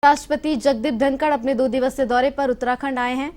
उपराष्ट्रपति जगदीप धनखड़ अपने 2 दिवसीय दौरे पर उत्तराखंड आए हैं,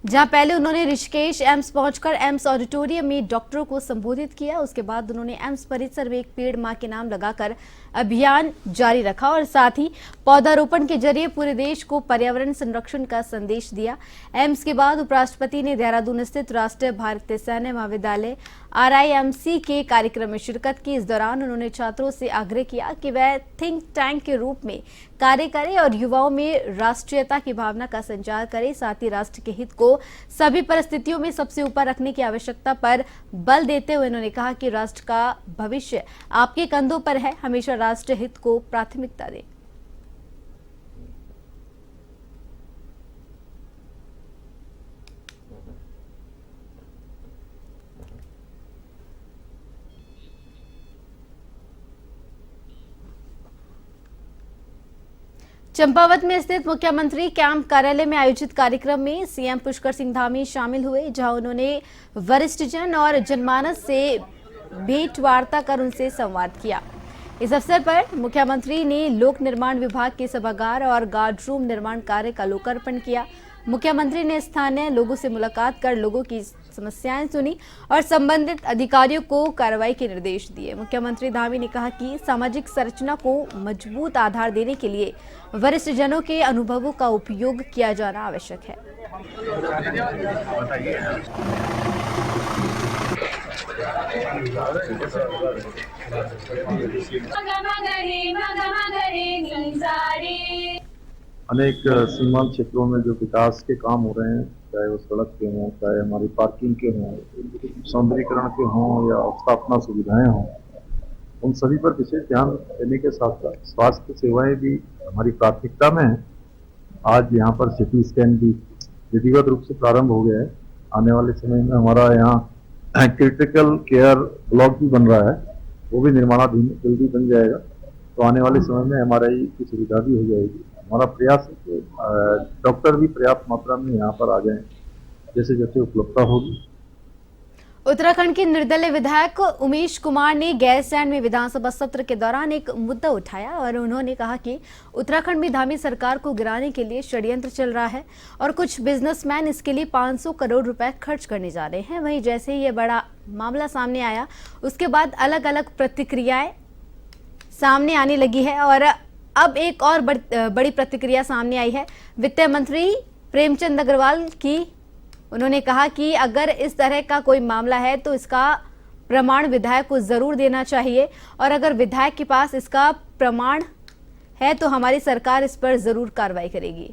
जहां पहले उन्होंने ऋषिकेश एम्स पहुंचकर एम्स ऑडिटोरियम में डॉक्टरों को संबोधित किया। उसके बाद उन्होंने एम्स परिसर में एक पेड़ मां के नाम लगाकर अभियान जारी रखा और साथ ही पौधारोपण के जरिए पूरे देश को पर्यावरण संरक्षण का संदेश दिया। एम्स के बाद उपराष्ट्रपति ने देहरादून स्थित राष्ट्रीय भारतीय सैन्य महाविद्यालय RIMC के कार्यक्रम में शिरकत की। इस दौरान उन्होंने छात्रों से आग्रह किया कि वह थिंक टैंक के रूप में कार्य करें और युवाओं में राष्ट्रीयता की भावना का संचार करें। साथ ही राष्ट्र के हित को सभी परिस्थितियों में सबसे ऊपर रखने की आवश्यकता पर बल देते हुए उन्होंने कहा कि राष्ट्र का भविष्य आपके कंधों पर है, हमेशा राष्ट्र हित को प्राथमिकता दें। चंपावत में स्थित मुख्यमंत्री कैंप कार्यालय में आयोजित कार्यक्रम में सीएम पुष्कर सिंह धामी शामिल हुए, जहां उन्होंने वरिष्ठ जन और जनमानस से भेंट वार्ता कर उनसे संवाद किया। इस अवसर पर मुख्यमंत्री ने लोक निर्माण विभाग के सभागार और गार्ड रूम निर्माण कार्य का लोकार्पण किया। मुख्यमंत्री ने स्थानीय लोगों से मुलाकात कर लोगों की समस्याएं सुनी और संबंधित अधिकारियों को कार्रवाई के निर्देश दिए। मुख्यमंत्री धामी ने कहा कि सामाजिक संरचना को मजबूत आधार देने के लिए वरिष्ठ जनों के अनुभवों का उपयोग किया जाना आवश्यक है। अनेक सीमांत क्षेत्रों में जो विकास के काम हो रहे हैं, चाहे वो सड़क के हों, चाहे हमारी पार्किंग के हों, सौंदर्यीकरण के हों या स्थापना सुविधाएं हों, उन सभी पर विशेष ध्यान देने के साथ साथ स्वास्थ्य सेवाएं भी हमारी प्राथमिकता में है। आज यहाँ पर CT स्कैन भी विधिवत रूप से प्रारंभ हो गया है। आने वाले समय में हमारा यहाँ क्रिटिकल केयर ब्लॉक भी बन रहा है, वो भी निर्माणाधीन जल्दी बन जाएगा। तो आने वाले समय में MRI की सुविधा भी हो जाएगी। हमारा प्रयास है कि डॉक्टर भी पर्याप्त मात्रा में यहाँ पर आ जाएं, जैसे जैसे उपलब्धता होगी। उत्तराखंड के निर्दलीय विधायक उमेश कुमार ने गैरसैंण में विधानसभा सत्र के दौरान एक मुद्दा उठाया और उन्होंने कहा कि उत्तराखंड में धामी सरकार को गिराने के लिए षड्यंत्र चल रहा है और कुछ बिजनेसमैन इसके लिए 500 करोड़ रुपए खर्च करने जा रहे हैं। वहीं जैसे ही ये बड़ा मामला सामने आया, उसके बाद अलग अलग प्रतिक्रियाएं सामने आने लगी है और अब एक और बड़ी प्रतिक्रिया सामने आई है वित्त मंत्री प्रेमचंद अग्रवाल की। उन्होंने कहा कि अगर इस तरह का कोई मामला है तो इसका प्रमाण विधायक को जरूर देना चाहिए और अगर विधायक के पास इसका प्रमाण है तो हमारी सरकार इस पर जरूर कार्रवाई करेगी।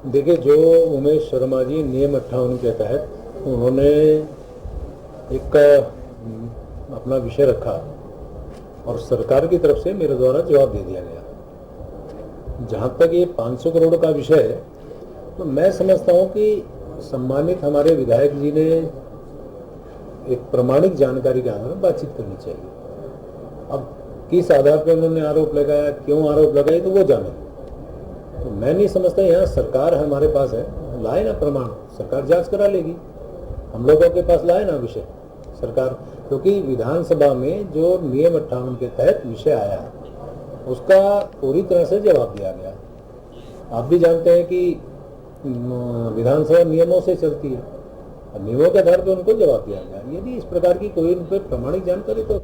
देखिए, जो उमेश शर्मा जी नियम 58 के तहत उन्होंने एक अपना विषय रखा और सरकार की तरफ से मेरे द्वारा जवाब दे दिया गया। जहाँ तक ये 500 करोड़ का विषय है, तो मैं समझता हूँ कि सम्मानित हमारे विधायक जी ने एक प्रमाणिक जानकारी के आधार पर बातचीत करनी चाहिए। अब किस आधार पर उन्होंने आरोप लगाया, क्यों आरोप लगाए, तो वो जाने। तो मैं नहीं समझता, यहाँ सरकार हमारे पास है, लाए ना प्रमाण, सरकार जांच करा लेगी। हम लोगों के पास लाए ना विषय सरकार, क्योंकि विधानसभा में जो नियम 58 के तहत विषय आया उसका पूरी तरह से जवाब दिया गया। आप भी जानते हैं कि विधानसभा नियमों से चलती है, नियमों के आधार पर उनको जवाब दिया गया। यदि इस प्रकार की कोई उन पर प्रमाणिक जानकारी, तो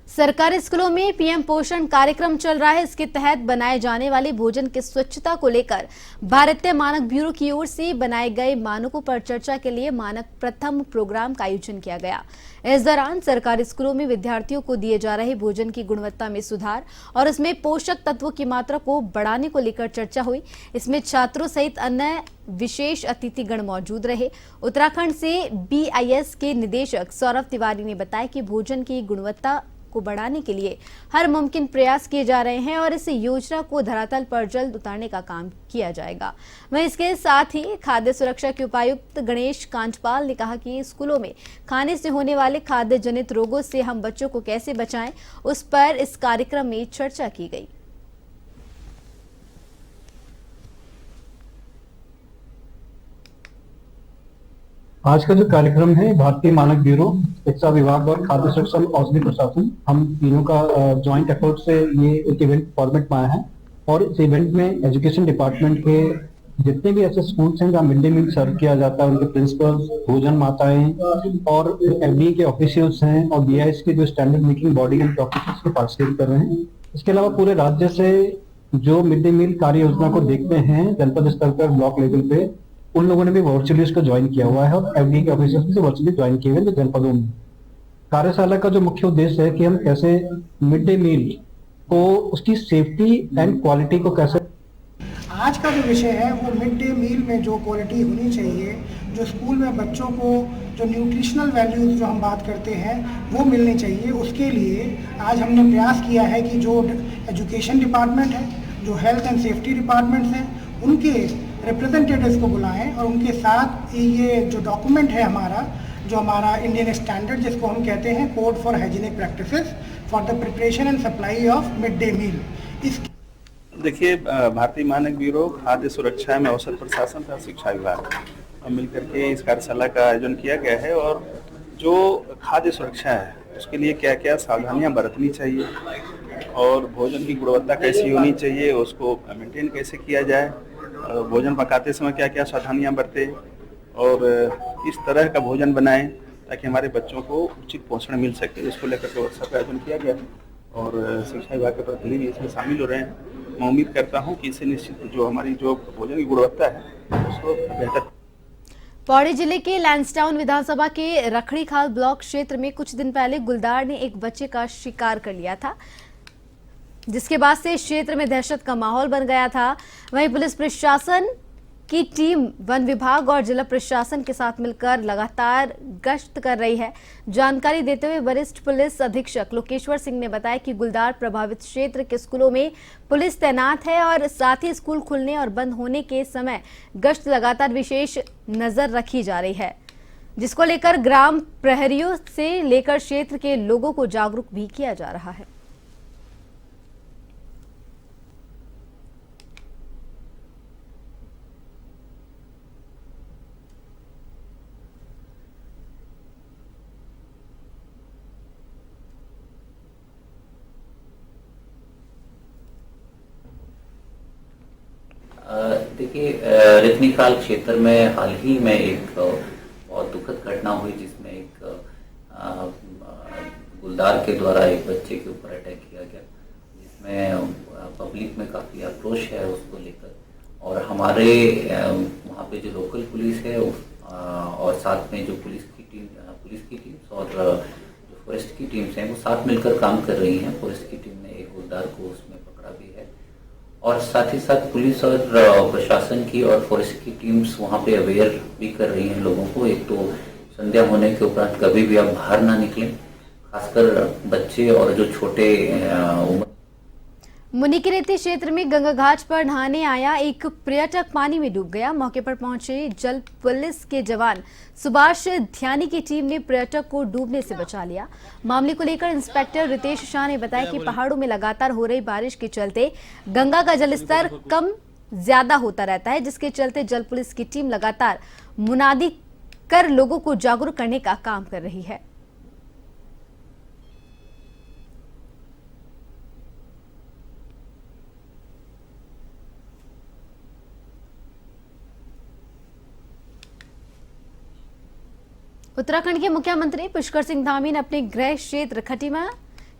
सरकारी स्कूलों में पीएम पोषण कार्यक्रम चल रहा है। इसके तहत बनाए जाने वाले भोजन की स्वच्छता को लेकर भारतीय मानक ब्यूरो की ओर से बनाए गए मानकों पर चर्चा के लिए मानक प्रथम प्रोग्राम का आयोजन किया गया। इस दौरान सरकारी स्कूलों में विद्यार्थियों को दिए जा रहे भोजन की गुणवत्ता में सुधार और उसमें पोषक तत्वों की मात्रा को बढ़ाने को लेकर चर्चा हुई। इसमें छात्रों सहित अन्य विशेष अतिथिगण मौजूद रहे। उत्तराखंड से BIS के निदेशक सौरभ तिवारी ने बताया कि भोजन की गुणवत्ता को बढ़ाने के लिए हर मुमकिन प्रयास किए जा रहे हैं और इस योजना को धरातल पर जल्द उतारने का काम किया जाएगा। वहीं इसके साथ ही खाद्य सुरक्षा के उपायुक्त गणेश कांचपाल ने कहा कि स्कूलों में खाने से होने वाले खाद्य जनित रोगों से हम बच्चों को कैसे बचाएं, उस पर इस कार्यक्रम में चर्चा की गई। आज का जो कार्यक्रम है भारतीय मानक ब्यूरो, शिक्षा विभाग और खाद्य सुरक्षा और औषधि प्रशासन, हम तीनों का जॉइंट एफर्ट से ये एक इवेंट फॉर्मेट में आया है। और इस इवेंट में एजुकेशन डिपार्टमेंट के जितने भी ऐसे स्कूल्स हैं जहाँ मिड डे मील सर्व किया जाता है, उनके प्रिंसिपल्स, भोजन माताएं और एफडीए के ऑफिशियल्स हैं और बीआईएस के जो standard making body and officers के पार्टिसिपेट कर रहे हैं। इसके अलावा पूरे राज्य से जो मिड डे मील कार्य योजना को देखते हैं जनपद स्तर पर, ब्लॉक लेवल पे, उन लोगों ने भी वर्चुअली इसको ज्वाइन किया हुआ है और एफडीए के ऑफिसर्स भी वर्चुअली ज्वाइन किए हुए हैं जनपदों में। कार्यशाला का जो मुख्य उद्देश्य है कि हम कैसे मिड डे मील को, उसकी सेफ्टी एंड क्वालिटी को कैसे, आज का जो विषय है वो मिड डे मील में जो क्वालिटी होनी चाहिए, जो स्कूल में बच्चों को जो न्यूट्रिशनल वैल्यूज़ जो हम बात करते हैं वो मिलनी चाहिए। उसके लिए आज हमने प्रयास किया है कि जो एजुकेशन डिपार्टमेंट है, जो हेल्थ एंड सेफ्टी डिपार्टमेंट्स हैं, उनके रिप्रेजेंटेटिव्स को बुलाएं और उनके साथ ये जो डॉक्यूमेंट है हमारा इंडियन स्टैंडर्ड, जिसको हम कहते हैं code for hygienic practices for the preparation and supply of mid day meal. इस देखिए, भारतीय मानक ब्यूरो, खाद्य सुरक्षा में औषध प्रशासन तथा शिक्षा विभाग मिलकर के इस कार्यशाला का आयोजन किया गया है। और जो खाद्य सुरक्षा है उसके लिए क्या क्या सावधानियां बरतनी चाहिए और भोजन की गुणवत्ता कैसी होनी चाहिए, उसको मेंटेन कैसे किया जाए, भोजन पकाते समय क्या क्या सावधानियां बरतें और इस तरह का भोजन बनाएं ताकि हमारे बच्चों को उचित पोषण मिल सके, इसको लेकर के वर्कशॉप का आयोजन किया गया और शिक्षा विभाग के प्रतिनिधि भी इसमें शामिल हो रहे हैं। मैं उम्मीद करता हूं कि इससे निश्चित जो हमारी जो भोजन की गुणवत्ता है उसको बेहतर। पौड़ी जिले के लैंसडाउन विधानसभा के रखड़ीखाल ब्लॉक क्षेत्र में कुछ दिन पहले गुलदार ने एक बच्चे का शिकार कर लिया था, जिसके बाद से क्षेत्र में दहशत का माहौल बन गया था। वहीं पुलिस प्रशासन की टीम वन विभाग और जिला प्रशासन के साथ मिलकर लगातार गश्त कर रही है। जानकारी देते हुए वरिष्ठ पुलिस अधीक्षक लोकेश्वर सिंह ने बताया कि गुलदार प्रभावित क्षेत्र के स्कूलों में पुलिस तैनात है और साथ ही स्कूल खुलने और बंद होने के समय गश्त लगातार विशेष नजर रखी जा रही है, जिसको लेकर ग्राम प्रहरियों से लेकर क्षेत्र के लोगों को जागरूक भी किया जा रहा है। देखिए, रखनीखाल क्षेत्र में हाल ही में एक बहुत दुखद घटना हुई जिसमें एक गुलदार के द्वारा एक बच्चे के ऊपर अटैक किया गया, जिसमें पब्लिक में काफ़ी आक्रोश है उसको लेकर। और हमारे वहाँ पे जो लोकल पुलिस है और साथ में जो पुलिस की टीम्स और जो फॉरेस्ट की टीम्स हैं वो साथ मिलकर काम कर रही हैं। फॉरेस्ट की टीम ने एक गुलदार को उसमें पकड़ा भी है और साथ ही साथ पुलिस और प्रशासन की और फॉरेस्ट की टीम्स वहाँ पे अवेयर भी कर रही हैं लोगों को। एक तो संध्या होने के उपरांत कभी भी आप बाहर ना निकलें, खासकर बच्चे और जो छोटे उम्र। मुनिकीरेती क्षेत्र में गंगा घाट पर नहाने आया एक पर्यटक पानी में डूब गया। मौके पर पहुंचे जल पुलिस के जवान सुभाष ध्यानी की टीम ने पर्यटक को डूबने से बचा लिया। मामले को लेकर इंस्पेक्टर रितेश शाह ने बताया कि पहाड़ों में लगातार हो रही बारिश के चलते गंगा का जलस्तर कम ज्यादा होता रहता है, जिसके चलते जल पुलिस की टीम लगातार मुनादी कर लोगों को जागरूक करने का काम कर रही है। उत्तराखंड के मुख्यमंत्री पुष्कर सिंह धामी ने अपने गृह क्षेत्र खटीमा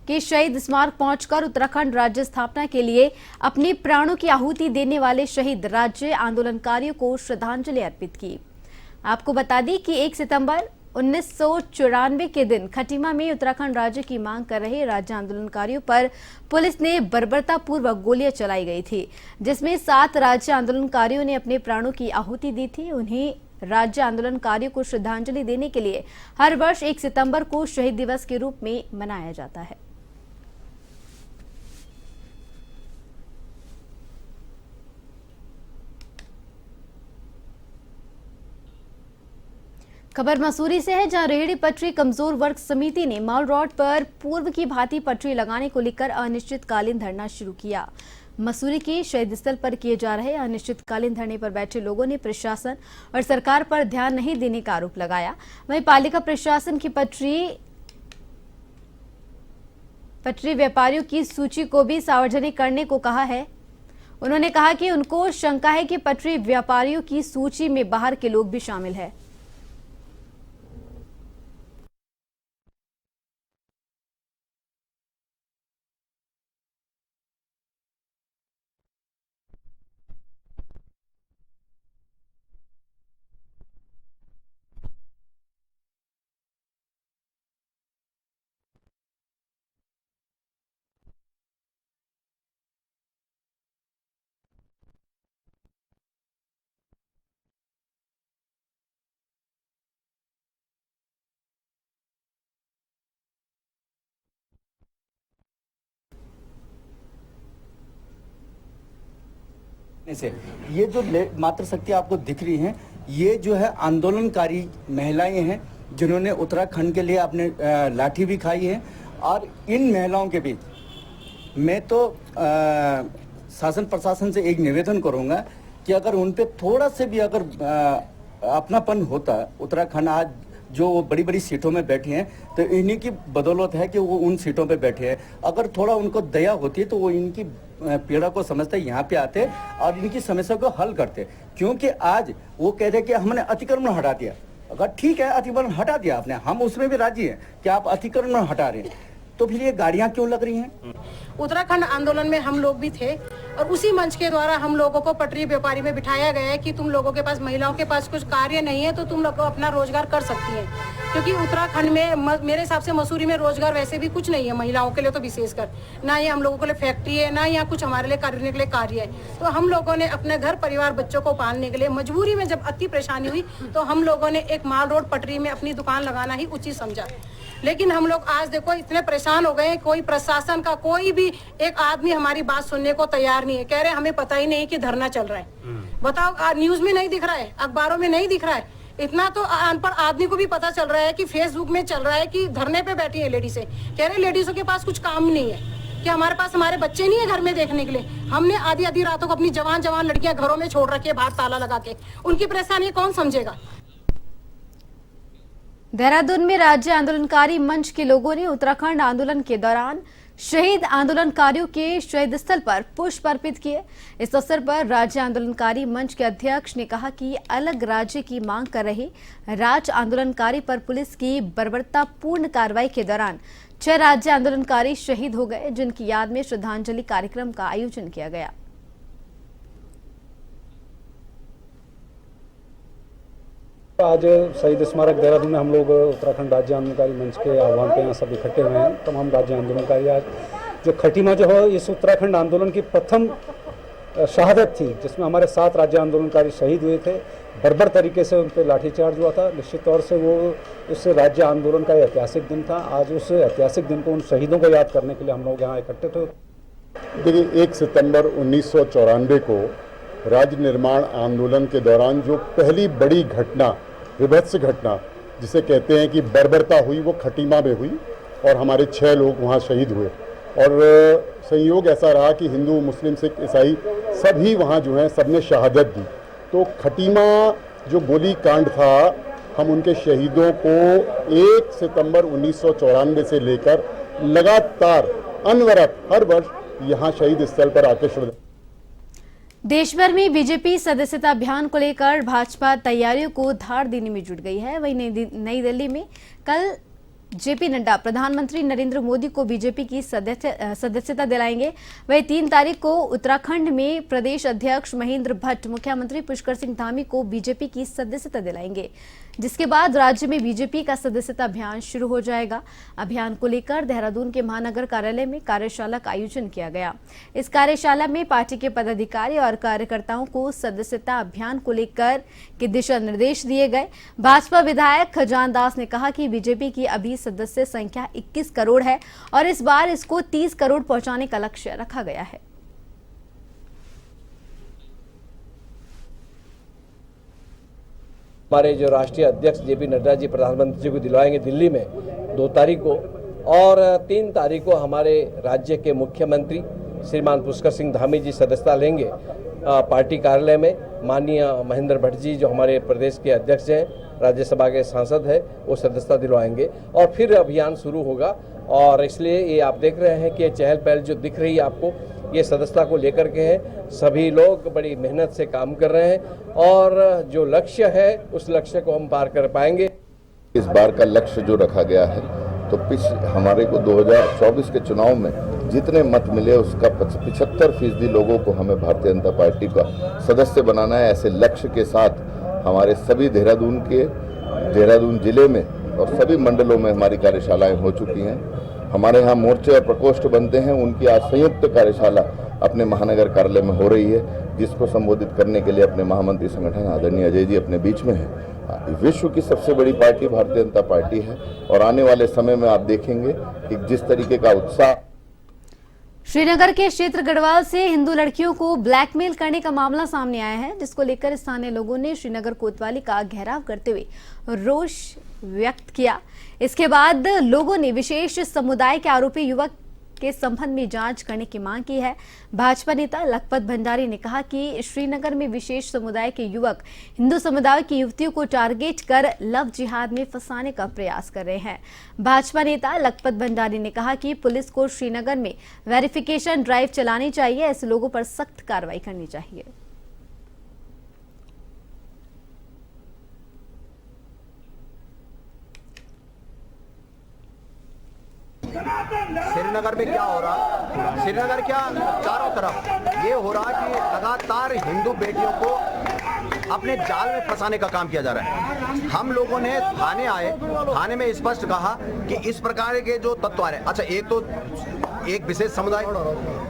के शहीद स्मारक पहुंचकर उत्तराखंड राज्य स्थापना के लिए अपने प्राणों की आहुति देने वाले शहीद राज्य आंदोलनकारियों को श्रद्धांजलि अर्पित की। आपको बता दें कि 1 सितंबर 1994 के दिन खटीमा में उत्तराखंड राज्य की मांग कर रहे राज्य आंदोलनकारियों पर पुलिस ने बर्बरतापूर्वक गोलियां चलाई गई थी, जिसमें 7 राज्य आंदोलनकारियों ने अपने प्राणों की आहुति दी थी। उन्हें राज्य आंदोलनकारियों को श्रद्धांजलि देने के लिए हर वर्ष 1 सितंबर को शहीद दिवस के रूप में मनाया जाता है। खबर मसूरी से है, जहां रेहड़ी पटरी कमजोर वर्ग समिति ने माल रोड पर पूर्व की भांति पटरी लगाने को लेकर अनिश्चितकालीन धरना शुरू किया। मसूरी के शहीद स्थल पर किए जा रहे अनिश्चितकालीन धरने पर बैठे लोगों ने प्रशासन और सरकार पर ध्यान नहीं देने का आरोप लगाया। वहीं पालिका प्रशासन की पटरी व्यापारियों की सूची को भी सार्वजनिक करने को कहा है। उन्होंने कहा कि उनको शंका है कि पटरी व्यापारियों की सूची में बाहर के लोग भी शामिल हैं। से ये जो मातृशक्ति आपको दिख रही हैं, ये जो है आंदोलनकारी महिलाएं हैं जिन्होंने उत्तराखंड के लिए अपने लाठी भी खाई है। और इन महिलाओं के बीच मैं तो शासन प्रशासन से एक निवेदन करूंगा कि अगर उन पे थोड़ा से भी अगर अपनापन होता, उत्तराखंड आज जो वो बड़ी बड़ी सीटों में बैठे हैं तो इन्हीं की बदौलत है कि वो उन सीटों पे बैठे हैं। अगर थोड़ा उनको दया होती तो वो इनकी पीड़ा को समझते यहाँ पे आते और इनकी समस्या को हल करते। क्योंकि आज वो कहते कि हमने अतिक्रमण हटा दिया। अगर ठीक है अतिक्रमण हटा दिया आपने, हम उसमें भी राजी हैं कि आप अतिक्रमण हटा रहे हैं, तो फिर ये गाड़ियां क्यों लग रही हैं? उत्तराखंड आंदोलन में हम लोग भी थे और उसी मंच के द्वारा हम लोगों को पटरी व्यापारी में बिठाया गया है कि तुम लोगों के पास, महिलाओं के पास कुछ कार्य नहीं है तो तुम लोग अपना रोजगार कर सकती हैं। क्योंकि उत्तराखंड में मेरे हिसाब से मसूरी में रोजगार वैसे भी कुछ नहीं है महिलाओं के लिए, तो विशेषकर ना ये हम लोगों के लिए फैक्ट्री है, ना यहाँ कुछ हमारे लिए करने के लिए कार्य है। तो हम लोगों ने अपने घर परिवार बच्चों को पालने के लिए मजबूरी में जब अति परेशानी हुई तो हम लोगों ने एक माल रोड पटरी में अपनी दुकान लगाना ही उचित समझा। लेकिन हम लोग आज देखो इतने परेशान हो गए हैं, कोई प्रशासन का कोई भी एक आदमी हमारी बात सुनने को तैयार नहीं है। कह रहे हमें पता ही नहीं कि धरना चल रहा है। बताओ, न्यूज में नहीं दिख रहा है, अखबारों में नहीं दिख रहा है। इतना तो अनपढ़ आदमी को भी पता चल रहा है कि फेसबुक में चल रहा है कि धरने पे बैठी है लेडीजें। कह रहे लेडीजों के पास कुछ काम नहीं है, कि हमारे पास हमारे बच्चे नहीं है घर में देखने के लिए। हमने आधी आधी रातों को अपनी जवान लड़कियां घरों में छोड़ रखी है बाहर ताला लगा के। उनकी परेशानी कौन समझेगा? देहरादून में राज्य आंदोलनकारी मंच के लोगों ने उत्तराखंड आंदोलन के दौरान शहीद आंदोलनकारियों के शहीद स्थल पर पुष्प अर्पित किए। इस अवसर पर राज्य आंदोलनकारी मंच के अध्यक्ष ने कहा कि अलग राज्य की मांग कर रहे राज्य आंदोलनकारी पर पुलिस की बर्बरतापूर्ण कार्रवाई के दौरान 6 राज्य आंदोलनकारी शहीद हो गए, जिनकी याद में श्रद्धांजलि कार्यक्रम का आयोजन किया गया। आज शहीद स्मारक देहरादून में हम लोग उत्तराखंड राज्य आंदोलनकारी मंच के आह्वान पे यहाँ सब इकट्ठे हुए हैं। तमाम राज्य आंदोलनकारी आज जो खटीमा जो है इस उत्तराखंड आंदोलन की प्रथम शहादत थी, जिसमें हमारे 7 राज्य आंदोलनकारी शहीद हुए थे। बर्बर तरीके से उन पर लाठीचार्ज हुआ था। निश्चित तौर से वो उस राज्य आंदोलन का ऐतिहासिक दिन था। आज उस ऐतिहासिक दिन को, उन शहीदों को याद करने के लिए हम लोग यहाँ इकट्ठे थे। देखिए, 1 सितंबर 1994 को राज्य निर्माण आंदोलन के दौरान जो पहली बड़ी घटना, विभत्स घटना जिसे कहते हैं कि बर्बरता हुई, वो खटीमा में हुई और हमारे 6 लोग वहाँ शहीद हुए। और संयोग ऐसा रहा कि हिंदू, मुस्लिम, सिख, ईसाई सभी वहाँ जो हैं सबने शहादत दी। तो खटीमा जो गोली कांड था, हम उनके शहीदों को 1 सितंबर 1994 से लेकर लगातार अनवरत हर वर्ष यहाँ शहीद स्थल पर आके श्रद्धा। देश भर में बीजेपी सदस्यता अभियान को लेकर भाजपा तैयारियों को धार देने में जुट गई है। वहीं नई दिल्ली में कल जेपी नड्डा प्रधानमंत्री नरेंद्र मोदी को बीजेपी की सदस्यता दिलाएंगे। वहीं 3 तारीख को उत्तराखंड में प्रदेश अध्यक्ष महेंद्र भट्ट मुख्यमंत्री पुष्कर सिंह धामी को बीजेपी की सदस्यता दिलाएंगे, जिसके बाद राज्य में बीजेपी का सदस्यता अभियान शुरू हो जाएगा। अभियान को लेकर देहरादून के महानगर कार्यालय में कार्यशाला का आयोजन किया गया। इस कार्यशाला में पार्टी के पदाधिकारी और कार्यकर्ताओं को सदस्यता अभियान को लेकर के दिशा निर्देश दिए गए। भाजपा विधायक खजान दास ने कहा कि बीजेपी की अभी सदस्य संख्या 21 करोड़ है और इस बार इसको 30 करोड़ पहुंचाने का लक्ष्य रखा गया है। हमारे जो राष्ट्रीय अध्यक्ष जेपी नड्डा जी प्रधानमंत्री जी को दिलवाएंगे दिल्ली में 2 तारीख को, और 3 तारीख को हमारे राज्य के मुख्यमंत्री श्रीमान पुष्कर सिंह धामी जी सदस्यता लेंगे पार्टी कार्यालय में। माननीय महेंद्र भट्ट जी जो हमारे प्रदेश के अध्यक्ष हैं, राज्यसभा के सांसद हैं, वो सदस्यता दिलवाएंगे और फिर अभियान शुरू होगा। और इसलिए ये आप देख रहे हैं कि चहल पहल जो दिख रही है आपको, ये सदस्यता को लेकर के है। सभी लोग बड़ी मेहनत से काम कर रहे हैं और जो लक्ष्य है उस लक्ष्य को हम पार कर पाएंगे। इस बार का लक्ष्य जो रखा गया है तो हमारे को 2024 के चुनाव में जितने मत मिले उसका 75% लोगों को हमें भारतीय जनता पार्टी का सदस्य बनाना है। ऐसे लक्ष्य के साथ हमारे सभी देहरादून जिले में और सभी मंडलों में हमारी कार्यशालाएं हो चुकी हैं। हमारे यहाँ मोर्चे और प्रकोष्ठ बनते हैं, उनकी आज संयुक्त कार्यशाला अपने महानगर कार्यालय में हो रही है, जिसको संबोधित करने के लिए अपने महामंत्री संगठन आदरणीय अजय जी अपने बीच में हैं। विश्व की सबसे बड़ी पार्टी भारतीय जनता पार्टी है और आने वाले समय में आप देखेंगे कि जिस तरीके का उत्साह। श्रीनगर के क्षेत्र गढ़वाल से हिंदू लड़कियों को ब्लैकमेल करने का मामला सामने आया है, जिसको लेकर स्थानीय लोगों ने श्रीनगर कोतवाली का घेराव करते हुए रोष व्यक्त किया। इसके बाद लोगों ने विशेष समुदाय के आरोपी युवक के संबंध में जांच करने की मांग की है। भाजपा नेता लखपत भंडारी ने कहा कि श्रीनगर में विशेष समुदाय के युवक हिंदू समुदाय की युवतियों को टारगेट कर लव जिहाद में फंसाने का प्रयास कर रहे हैं। भाजपा नेता लखपत भंडारी ने कहा कि पुलिस को श्रीनगर में वेरिफिकेशन ड्राइव चलानी चाहिए, ऐसे लोगों पर सख्त कार्रवाई करनी चाहिए। श्रीनगर में क्या हो रहा, श्रीनगर क्या चारों तरफ ये हो रहा कि लगातार हिंदू बेटियों को अपने जाल में फंसाने का काम किया जा रहा है। हम लोगों ने थाने आए, थाने में स्पष्ट कहा कि इस प्रकार के जो तत्व आ रहे हैं, अच्छा एक विशेष समुदाय,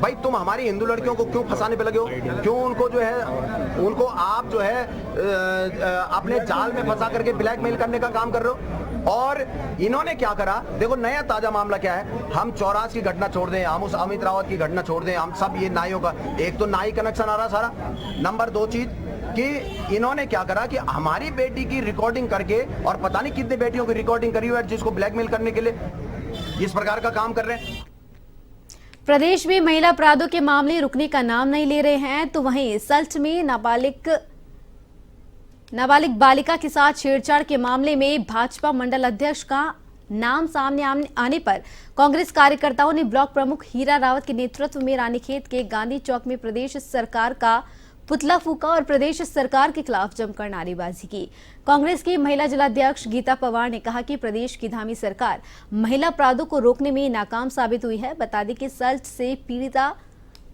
भाई तुम हमारी हिंदू लड़कियों को क्यों फंसाने पे लगे हो, क्यों उनको जो है उनको आप जो है अपने जाल में फंसा करके ब्लैकमेल करने का काम कर रहे हो। और इन्होंने क्या करा, देखो नया ताजा मामला क्या है, हम 84 की घटना छोड़ दें, हम उस अमित रावत की घटना छोड़ दें, हम सब ये नाइयों का, एक तो नाई कनेक्शन आ रहा सारा। नंबर 2 चीज कि इन्होंने क्या करा कि हमारी बेटी की रिकॉर्डिंग करके और पता नहीं कितनी बेटियों की रिकॉर्डिंग करी हुई है, जिसको ब्लैकमेल करने के लिए इस प्रकार का काम कर रहे हैं। प्रदेश में महिला अपराधों के मामले रुकने का नाम नहीं ले रहे हैं, तो वहीं सल्ट में नाबालिग बालिका के साथ छेड़छाड़ के मामले में भाजपा मंडल अध्यक्ष का नाम सामने आने पर कांग्रेस कार्यकर्ताओं ने ब्लॉक प्रमुख हीरा रावत के नेतृत्व में रानीखेत के गांधी चौक में प्रदेश सरकार का पुतला फूका और प्रदेश सरकार के खिलाफ जमकर नारेबाजी की। कांग्रेस की महिला जिलाध्यक्ष गीता पवार ने कहा कि प्रदेश की धामी सरकार महिला अपराधों को रोकने में नाकाम साबित हुई है। बता दें कि सल्ट से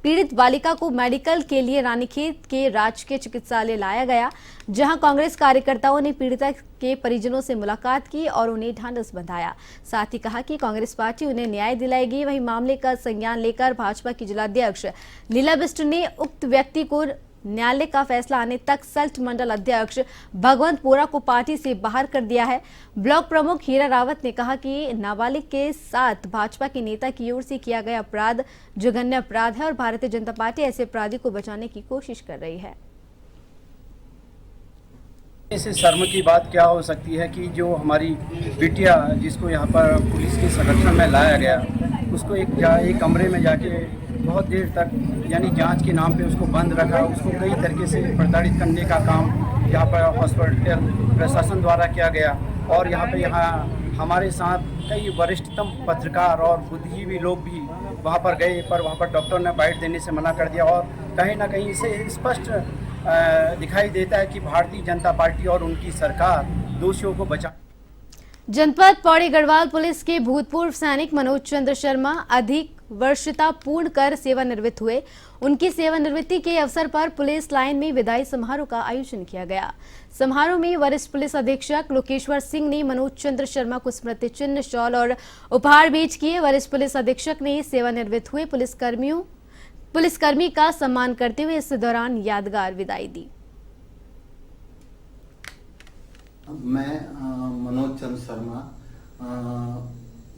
पीड़ित बालिका को मेडिकल के लिए रानीखेत के राजकीय चिकित्सालय लाया गया, जहां कांग्रेस कार्यकर्ताओं ने पीड़िता के परिजनों से मुलाकात की और उन्हें ढांढस बंधाया। साथ ही कहा कि कांग्रेस पार्टी उन्हें न्याय दिलाएगी। वहीं मामले का संज्ञान लेकर भाजपा की जिलाध्यक्ष लीला बिष्ट ने उक्त व्यक्ति को न्यायालय का फैसला आने तक सल्ट मंडल अध्यक्ष भगवंत पोरा को पार्टी से बाहर कर दिया है। ब्लॉक प्रमुख हीरा रावत ने कहा कि नाबालिग के साथ भाजपा के नेता की ओर से किया गया अपराध जघन्य अपराध है और भारतीय जनता पार्टी ऐसे अपराधी को बचाने की कोशिश कर रही है। इससे शर्म की बात क्या हो सकती है कि जो हमारी बिटिया जिसको यहाँ पर पुलिस के संरक्षण में लाया गया, उसको एक कमरे में जाके बहुत देर तक यानी जांच के नाम पे उसको बंद रखा, उसको कई तरीके से प्रताड़ित करने का काम यहाँ पर हॉस्पिटल प्रशासन द्वारा किया गया। और यहाँ हमारे साथ कई वरिष्ठतम पत्रकार और बुद्धिजीवी लोग भी वहाँ पर गए, पर वहाँ पर डॉक्टर ने बाइट देने से मना कर दिया। और कहीं ना कहीं इसे स्पष्ट दिखाई देता है कि भारतीय जनता पार्टी और उनकी सरकार दोषियों को बचा। जनपद पौड़ी गढ़वाल पुलिस के भूतपूर्व सैनिक मनोज चंद्र शर्मा अधिक वर्षता पूर्ण कर सेवानिवृत्त हुए। उनकी सेवानिवृत्ति के अवसर पर पुलिस लाइन में विदाई समारोह का आयोजन किया गया। समारोह में वरिष्ठ पुलिस अधीक्षक लोकेश्वर सिंह ने मनोज चंद्र शर्मा को स्मृति चिन्ह, शॉल और उपहार भेंट किए। वरिष्ठ पुलिस अधीक्षक ने सेवानिवृत्त हुए पुलिसकर्मी का सम्मान करते हुए इस दौरान यादगार विदाई दी। मैं मनोज चंद्र शर्मा,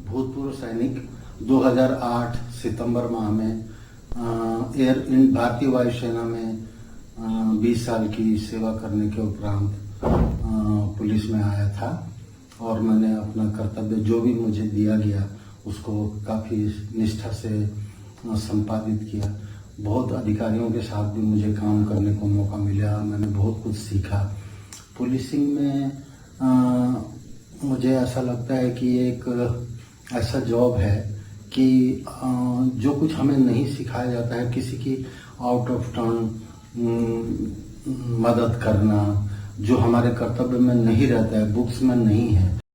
भूतपूर्व सैनिक, 2008 सितंबर माह में भारतीय वायुसेना में 20 साल की सेवा करने के उपरांत पुलिस में आया था और मैंने अपना कर्तव्य जो भी मुझे दिया गया उसको काफ़ी निष्ठा से संपादित किया। बहुत अधिकारियों के साथ भी मुझे काम करने को मौका मिला, मैंने बहुत कुछ सीखा। पुलिसिंग में मुझे ऐसा लगता है कि एक ऐसा जॉब है कि जो कुछ हमें नहीं सिखाया जाता है, किसी की आउट ऑफ टर्न मदद करना, जो हमारे कर्तव्य में नहीं रहता है, बुक्स में नहीं है,